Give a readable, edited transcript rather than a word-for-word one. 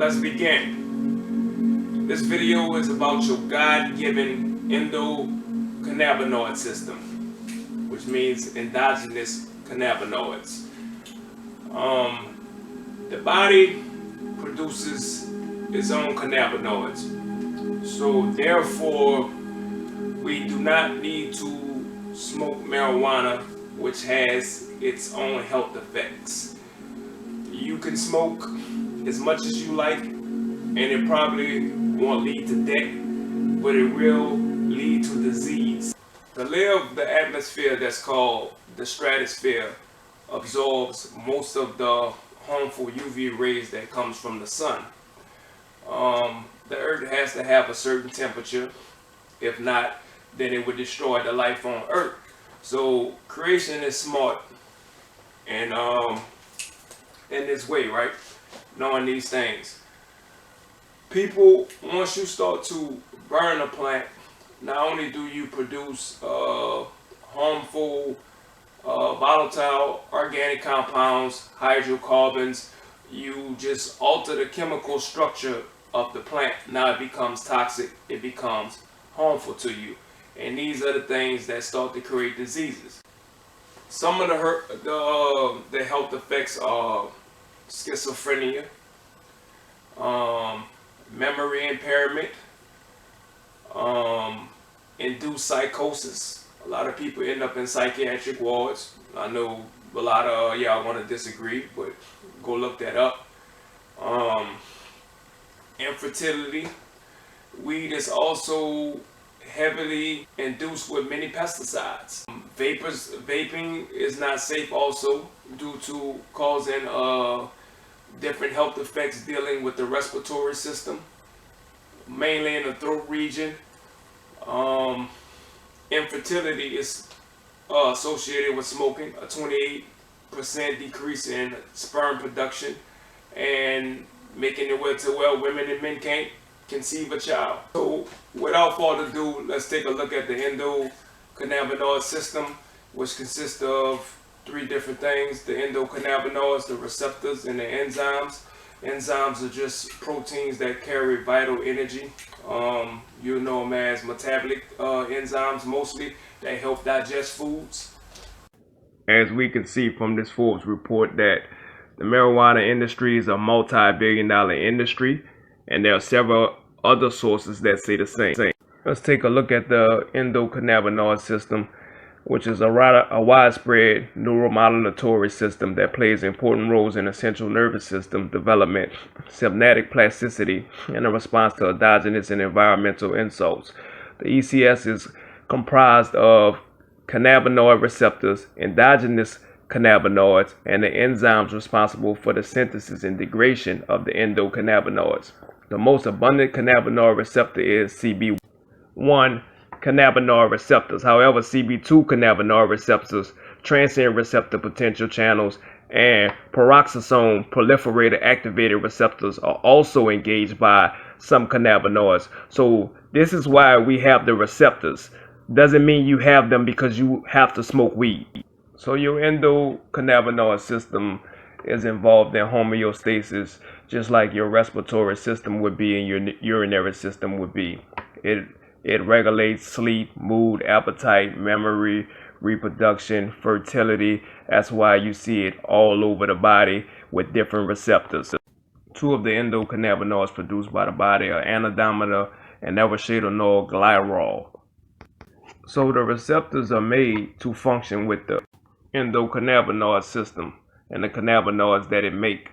let's begin. This video is about your God-given endocannabinoid system, which means endogenous cannabinoids. The body produces its own cannabinoids, so therefore we do not need to smoke marijuana, which has its own health effects. You can smoke as much as you like, and it probably won't lead to death, but it will lead to disease. The layer of the atmosphere that's called the stratosphere absorbs most of the harmful UV rays that comes from the sun. The earth has to have a certain temperature. If not, then it would destroy the life on earth. So creation is smart and in this way, right? Knowing these things. People, once you start to burn a plant, not only do you produce harmful volatile organic compounds, hydrocarbons, you just alter the chemical structure of the plant. Now it becomes toxic, it becomes harmful to you. And these are the things that start to create diseases. Some of the health effects are schizophrenia, memory impairment, induced psychosis. A lot of people end up in psychiatric wards. I know a lot of y'all want to disagree, but go look that up. Infertility. Weed is also heavily induced with many pesticides. Vaping is not safe also due to causing different health effects dealing with the respiratory system, mainly in the throat region. Infertility is associated with smoking, a 28% decrease in sperm production, and making it where women and men can't conceive a child. So without further ado, let's take a look at the endocannabinoid system, which consists of three different things: the endocannabinoids, the receptors, and the enzymes. Enzymes are just proteins that carry vital energy. You know them as metabolic enzymes mostly, that help digest foods. As we can see from this Forbes report, that the marijuana industry is a multi-billion-dollar industry, and there are several other sources that say the same. Let's take a look at the endocannabinoid system, which is a widespread neuromodulatory system that plays important roles in the central nervous system development, synaptic plasticity, and a response to endogenous and environmental insults. The ECS is comprised of cannabinoid receptors, endogenous cannabinoids, and the enzymes responsible for the synthesis and degradation of the endocannabinoids. The most abundant cannabinoid receptor is CB1 cannabinoid receptors. However, CB2 cannabinoid receptors, transient receptor potential channels, and peroxisome proliferator activated receptors are also engaged by some cannabinoids. So this is why we have the receptors. Doesn't mean you have them because you have to smoke weed. So your endocannabinoid system is involved in homeostasis, just like your respiratory system would be and your urinary system would be. It regulates sleep, mood, appetite, memory, reproduction, fertility. That's why you see it all over the body with different receptors. Two of the endocannabinoids produced by the body are anandamide and neurocyanidoglycerol. So the receptors are made to function with the endocannabinoid system and the cannabinoids that it makes.